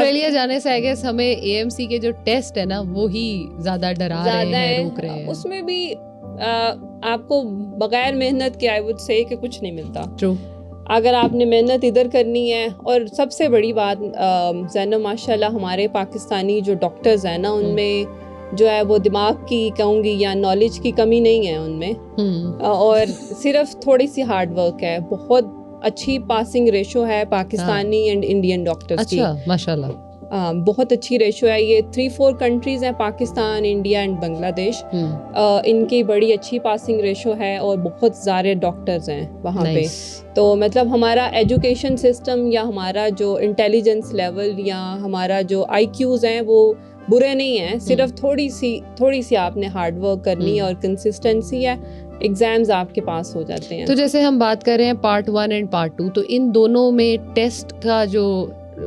Australia جانے سے I guess ہمیں AMC کے جو ٹیسٹ ہے نا وہی زیادہ ڈرا رہے ہیں, روک رہے ہیں. اس میں بھی آپ کو بغیر محنت کے آئی وڈ سے کہ کچھ نہیں ملتا. ٹرو. اگر آپ نے محنت ادھر کرنی ہے, اور سب سے بڑی بات زینب ماشاء اللہ ہمارے پاکستانی جو ڈاکٹرز ہیں نا ان میں جو ہے وہ دماغ کی کہوں گی یا نالج کی کمی نہیں ہے ان میں, اور صرف تھوڑی سی ہارڈ ورک ہے. بہت اچھی پاسنگ ریشو ہے پاکستانی اینڈ انڈین ڈاکٹرز کی. اچھا ماشاء اللہ, بہت اچھی ریشو ہے. یہ 3-4 کنٹریز ہیں, پاکستان, انڈیا اینڈ بنگلہ دیش. ان کی بڑی اچھی پاسنگ ریشو ہے اور بہت سارے ڈاکٹرز ہیں وہاں پہ. تو مطلب ہمارا ایجوکیشن سسٹم یا ہمارا جو انٹیلیجنس لیول یا ہمارا جو IQs ہیں وہ برے نہیں ہیں, صرف تھوڑی سی آپ نے ہارڈ ورک کرنی اور کنسسٹنسی ہے, ایگزامز آپ کے پاس ہو جاتے ہیں. تو جیسے ہم بات کر رہے ہیں پارٹ 1 اینڈ پارٹ 2, تو ان دونوں میں ٹیسٹ کا جو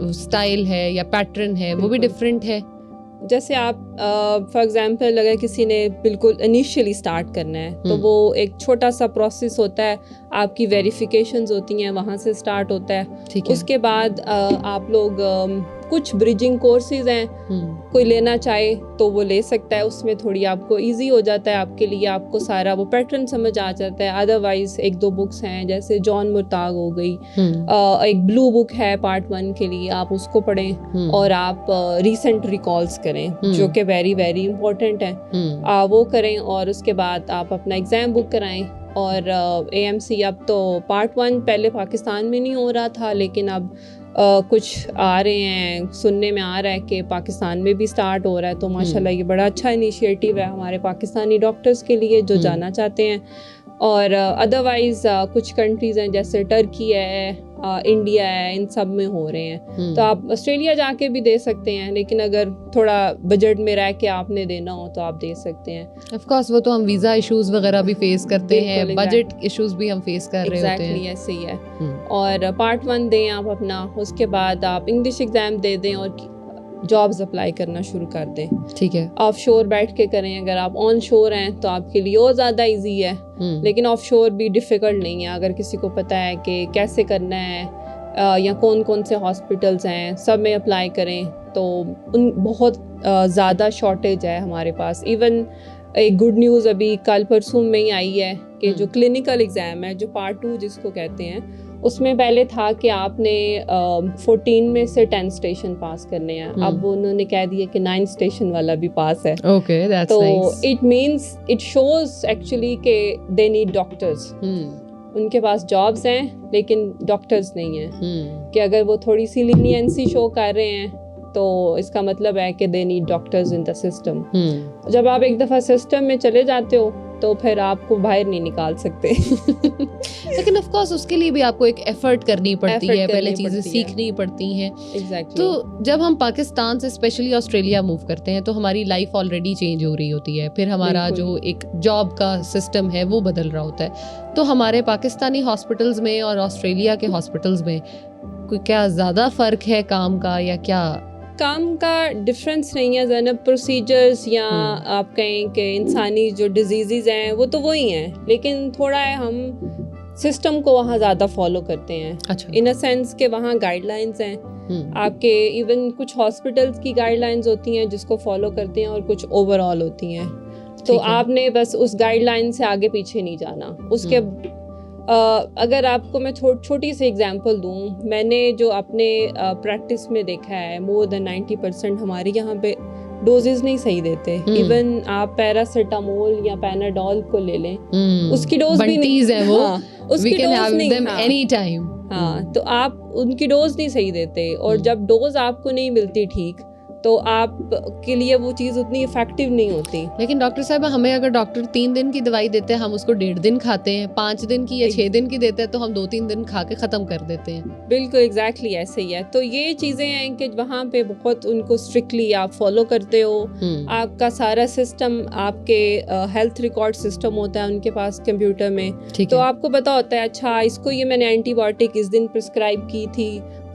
اسٹائل ہے یا پیٹرن ہے وہ بھی ڈفرینٹ ہے. جیسے آپ فار ایگزامپل اگر کسی نے بالکل انیشیلی اسٹارٹ کرنا ہے تو وہ ایک چھوٹا سا پروسیس ہوتا ہے, آپ کی ویریفیکیشنز ہوتی ہیں, وہاں سے اسٹارٹ ہوتا ہے. اس کے بعد آپ لوگ کچھ بریجنگ کورسز ہیں, کوئی لینا چاہے تو وہ لے سکتا ہے. اس میں تھوڑی آپ کو ایزی ہو جاتا ہے آپ کے لیے, آپ کو سارا وہ پیٹرن سمجھ آ جاتا ہے. ادروائز 1-2 بکس ہیں جیسے جان مرتاغ ہو گئی, ایک بلو بک ہے پارٹ 1 کے لیے, آپ اس کو پڑھیں اور آپ ریسنٹ ریکالز کریں جو کہ ویری ویری امپورٹنٹ ہے, وہ کریں. اور اس کے بعد آپ اپنا ایگزام بک کرائیں. اور AMC اب تو پارٹ 1 پہلے پاکستان میں نہیں ہو رہا تھا, لیکن اب کچھ آ رہے ہیں, سننے میں آ رہا ہے کہ پاکستان میں بھی سٹارٹ ہو رہا ہے. تو ماشاءاللہ یہ بڑا اچھا انیشیٹو ہے ہمارے پاکستانی ڈاکٹرز کے لیے جو جانا چاہتے ہیں. اور ادروائز کچھ کنٹریز ہیں جیسے ٹرکی ہے, انڈیا ہے, ان سب میں ہو رہے ہیں. تو آپ آسٹریلیا جا کے بھی دے سکتے ہیں, لیکن اگر تھوڑا بجٹ میں رہ کے آپ نے دینا ہو تو آپ دے سکتے ہیں. آف کورس وہ تو ہم ویزا ایشوز وغیرہ بھی فیس کرتے ہیں, بجٹ ایشوز بھی ہم فیس کر رہے ہوتے ہیں. ایگزیکٹلی ایسے ہی ہے. اور پارٹ 1 دیں آپ اپنا, اس کے بعد آپ انگلش ایگزام دے دیں اور جابز اپلائی کرنا شروع کر دیں. ٹھیک ہے. آف شور بیٹھ کے کریں, اگر آپ آن شور ہیں تو آپ کے لیے اور زیادہ ایزی ہے, لیکن آف شور بھی ڈیفیکلٹ نہیں ہے. اگر کسی کو پتہ ہے کہ کیسے کرنا ہے یا کون سے ہاسپٹلس ہیں, سب میں اپلائی کریں. تو ان بہت زیادہ شارٹیج ہے ہمارے پاس. ایون ایک گڈ نیوز ابھی کل پرسوں میں ہی آئی ہے کہ جو کلینکل ایگزام ہے, جو پارٹ 2 جس کو کہتے ہیں, اس میں پہلے تھا کہ آپ نے 14 میں سے 10 اسٹیشن پاس کرنے ہیں. اب انہوں نے کہہ دیا کہ 9 اسٹیشن والا بھی پاس ہے. تو it means it shows actually کہ دے نیڈ ڈاکٹرز. ان کے پاس جابس ہیں لیکن ڈاکٹرز نہیں ہیں, کہ اگر وہ تھوڑی سی لینینسی شو کر رہے ہیں تو اس کا مطلب ہے کہ they need doctors in the system. جب آپ ایک دفعہ سسٹم میں چلے جاتے ہو تو پھر آپ کو باہر نہیں نکال سکتے. لیکن آف کورس اس کے لیے بھی آپ کو ایک ایفرٹ کرنی پڑتی ہے, پہلے چیزیں سیکھنی پڑتی ہیں. تو جب ہم پاکستان سے اسپیشلی آسٹریلیا موو کرتے ہیں تو ہماری لائف آلریڈی چینج ہو رہی ہوتی ہے, پھر ہمارا جو ایک جاب کا سسٹم ہے وہ بدل رہا ہوتا ہے. تو ہمارے پاکستانی ہاسپٹلز میں اور آسٹریلیا کے ہاسپٹلز میں کوئی کیا زیادہ فرق ہے کام کا, یا کیا کام کا ڈفرینس نہیں ہے زینب. پروسیجرز یا آپ کہیں کہ انسانی جو ڈیزیزز ہیں وہ تو وہی ہیں, لیکن تھوڑا ہے ہم سسٹم کو وہاں زیادہ فالو کرتے ہیں. ان اے سینس کہ وہاں گائیڈ لائنس ہیں آپ کے, ایون کچھ ہاسپٹلس کی گائیڈ لائنس ہوتی ہیں جس کو فالو کرتے ہیں اور کچھ اوور آل ہوتی ہیں. تو آپ نے بس اس گائیڈ لائن سے آگے پیچھے نہیں جانا. اس کے اگر آپ کو میں چھوٹی سی ایگزامپل دوں, میں نے جو اپنے پریکٹس میں دیکھا ہے مور دین 90% ہمارے یہاں پہ ڈوزز نہیں صحیح دیتے. ایون آپ پیراسیٹامول یا پیناڈول کو لے لیں, اس کی ڈوز بھی نہیں, اس کی ڈوز نہیں, ہاں تو آپ ان کی ڈوز نہیں صحیح دیتے. اور جب ڈوز آپ کو نہیں ملتی ٹھیک تو آپ کے لیے وہ چیز اتنی افیکٹو نہیں ہوتی. لیکن ڈاکٹر صاحب ہمیں اگر ڈاکٹر 3 دن کی دوائی دیتے ہیں ہم اس کو 1.5 دن کھاتے ہیں, 5 دن کی یا 6 دن کی دیتے ہیں تو ہم 2-3 دن کھا کے ختم کر دیتے ہیں. بالکل ایگزیکٹلی ایسے ہی ہے. تو یہ چیزیں ہیں کہ وہاں پہ بہت ان کو اسٹرکٹلی آپ فالو کرتے ہو. آپ کا سارا سسٹم, آپ کے ہیلتھ ریکارڈ سسٹم ہوتا ہے ان کے پاس کمپیوٹر میں, تو آپ کو پتا ہوتا ہے اچھا اس کو یہ میں نے اینٹی بایوٹک اس دن پرسکرائب کی تھی,